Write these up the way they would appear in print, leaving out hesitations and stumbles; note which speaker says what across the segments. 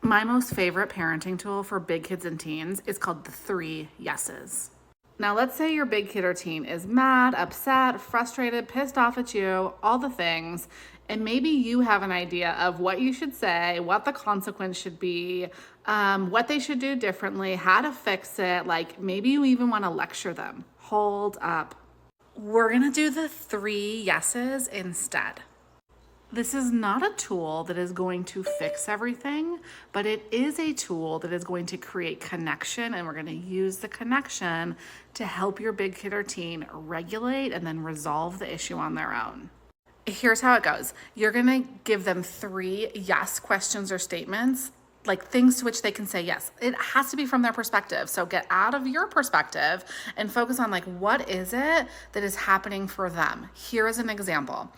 Speaker 1: My most favorite parenting tool for big kids and teens is called the 3 yeses. Now, let's say your big kid or teen is mad, upset, frustrated, pissed off at you, all the things, and maybe you have an idea of what you should say, what the consequence should be, what they should do differently, how to fix it. Like maybe you even want to lecture them. Hold up. We're going to do the 3 yeses instead. This is not a tool that is going to fix everything, but it is a tool that is going to create connection, and we're going to use the connection to help your big kid or teen regulate and then resolve the issue on their own. Here's how it goes. You're going to give them 3 yes questions or statements, like things to which they can say yes. It has to be from their perspective. So get out of your perspective and focus on like, what is it that is happening for them? Here is an example.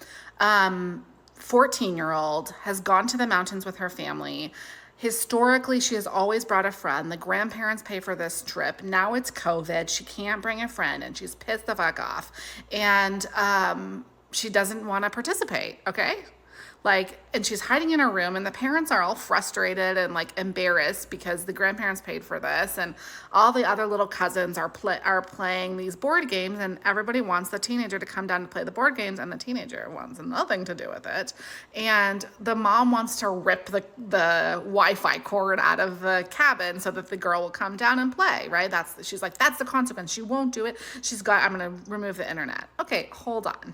Speaker 1: 14-year-old has gone to the mountains with her family. Historically, she has always brought a friend. The grandparents pay for this trip. Now it's COVID. She can't bring a friend and she's pissed the fuck off. And she doesn't want to participate, okay? And she's hiding in her room, and the parents are all frustrated and like embarrassed because the grandparents paid for this, and all the other little cousins are playing these board games, and everybody wants the teenager to come down to play the board games, and the teenager wants nothing to do with it. And the mom wants to rip the Wi-Fi cord out of the cabin so that the girl will come down and play, right? She's like, that's the consequence. She won't do it. I'm going to remove the internet. Okay, hold on.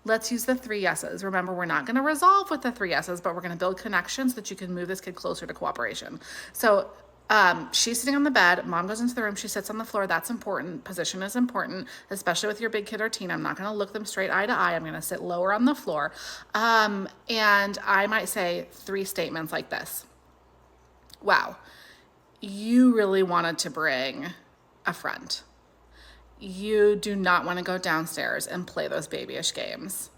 Speaker 1: Let's use the 3 yeses. Remember, we're not going to resolve with the 3 yeses, but we're going to build connections so that you can move this kid closer to cooperation. So she's sitting on the bed. Mom goes into the room. She sits on the floor. That's important. Position is important, especially with your big kid or teen. I'm not going to look them straight eye to eye. I'm going to sit lower on the floor. And I might say 3 statements like this. Wow, you really wanted to bring a friend. You do not want to go downstairs and play those babyish games.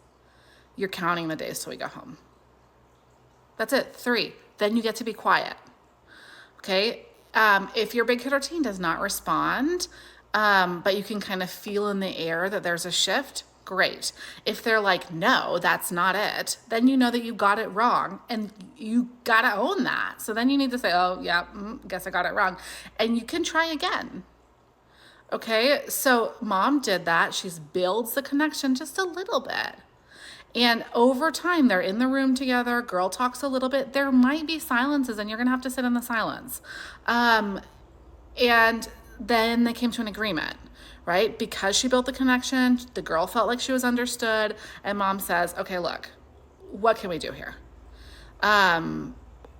Speaker 1: You're counting the days till we go home. That's it, 3. Then you get to be quiet. Okay? If your big kid or teen does not respond, but you can kind of feel in the air that there's a shift, great. If they're like, no, that's not it, then you know that you got it wrong, and you got to own that. So then you need to say, oh, yeah, guess I got it wrong. And you can try again. Okay, so mom did that. She builds the connection just a little bit. And over time, they're in the room together. Girl talks a little bit. There might be silences, and you're going to have to sit in the silence. And then they came to an agreement, right? Because she built the connection, the girl felt like she was understood. And mom says, okay, look, what can we do here?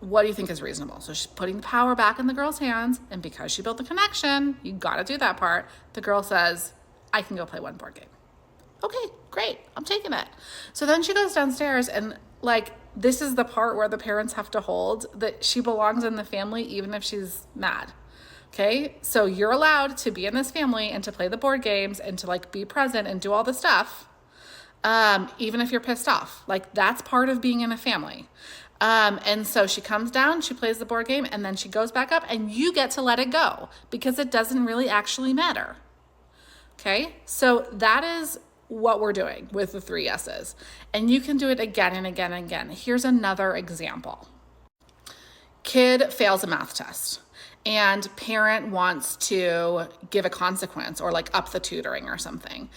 Speaker 1: What do you think is reasonable? So she's putting the power back in the girl's hands. And because she built the connection, you got to do that part. The girl says, I can go play one board game. Okay, great. I'm taking it. So then she goes downstairs, and this is the part where the parents have to hold that she belongs in the family, even if she's mad. Okay. So you're allowed to be in this family and to play the board games and to be present and do all the stuff. Even if you're pissed off, that's part of being in a family. And so she comes down, she plays the board game, and then she goes back up, and you get to let it go because it doesn't really actually matter. Okay, so that is what we're doing with the 3 yeses. And you can do it again and again and again. Here's another example. Kid fails a math test, and parent wants to give a consequence or up the tutoring or something.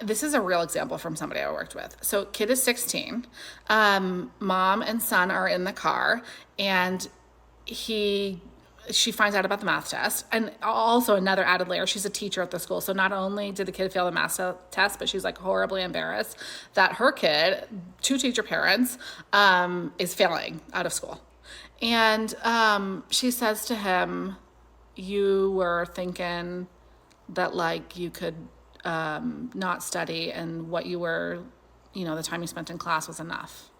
Speaker 1: This is a real example from somebody I worked with. So kid is 16. Mom and son are in the car, and she finds out about the math test. And also another added layer, she's a teacher at the school. So not only did the kid fail the math test, but she's horribly embarrassed that her kid, 2 teacher parents, is failing out of school. And she says to him, you were thinking that you could not study, and what you were, the time you spent in class was enough.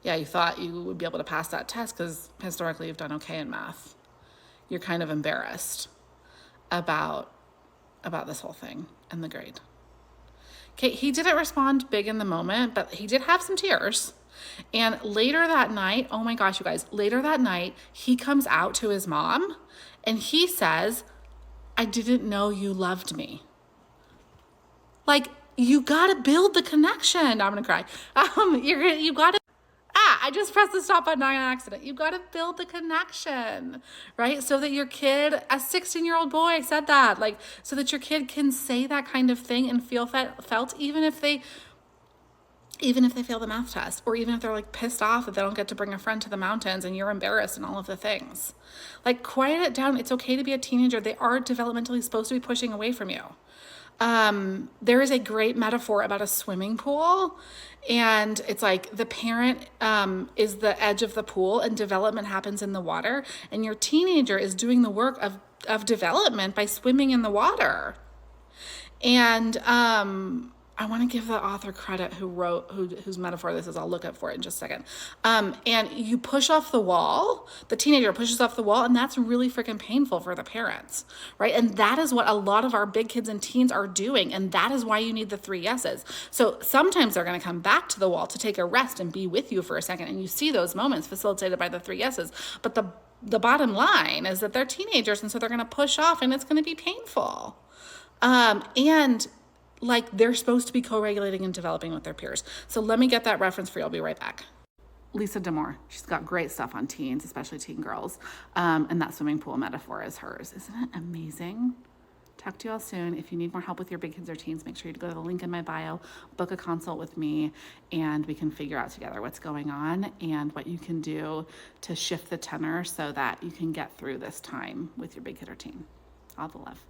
Speaker 1: Yeah, you thought you would be able to pass that test because historically you've done okay in math. You're kind of embarrassed about this whole thing and the grade. Okay, he didn't respond big in the moment, but he did have some tears. And later that night, oh my gosh, you guys, later that night, he comes out to his mom and he says, I didn't know you loved me. You got to build the connection. I'm going to cry. You got to. I just pressed the stop button on accident. You've got to build the connection, right? So that your kid, a 16-year-old boy said that, like, so that your kid can say that kind of thing and feel felt, even if they fail the math test, or even if they're like pissed off that they don't get to bring a friend to the mountains and you're embarrassed and all of the things. Like, quiet it down. It's okay to be a teenager. They are developmentally supposed to be pushing away from you. There is a great metaphor about a swimming pool, and it's like the parent is the edge of the pool and development happens in the water, and your teenager is doing the work of development by swimming in the water. And I want to give the author credit whose metaphor this is. I'll look up for it in just a second. And you push off the wall, the teenager pushes off the wall, and that's really freaking painful for the parents, right? And that is what a lot of our big kids and teens are doing. And that is why you need the 3 yeses. So sometimes they're going to come back to the wall to take a rest and be with you for a second. And you see those moments facilitated by the 3 yeses. But the bottom line is that they're teenagers, and so they're going to push off, and it's going to be painful. And like, they're supposed to be co-regulating and developing with their peers. So let me get that reference for you. I'll be right back. Lisa D'Amour. She's got great stuff on teens, especially teen girls. And that swimming pool metaphor is hers. Isn't it amazing? Talk to you all soon. If you need more help with your big kids or teens, make sure you go to the link in my bio, book a consult with me, and we can figure out together what's going on and what you can do to shift the tenor so that you can get through this time with your big kid or teen. All the love.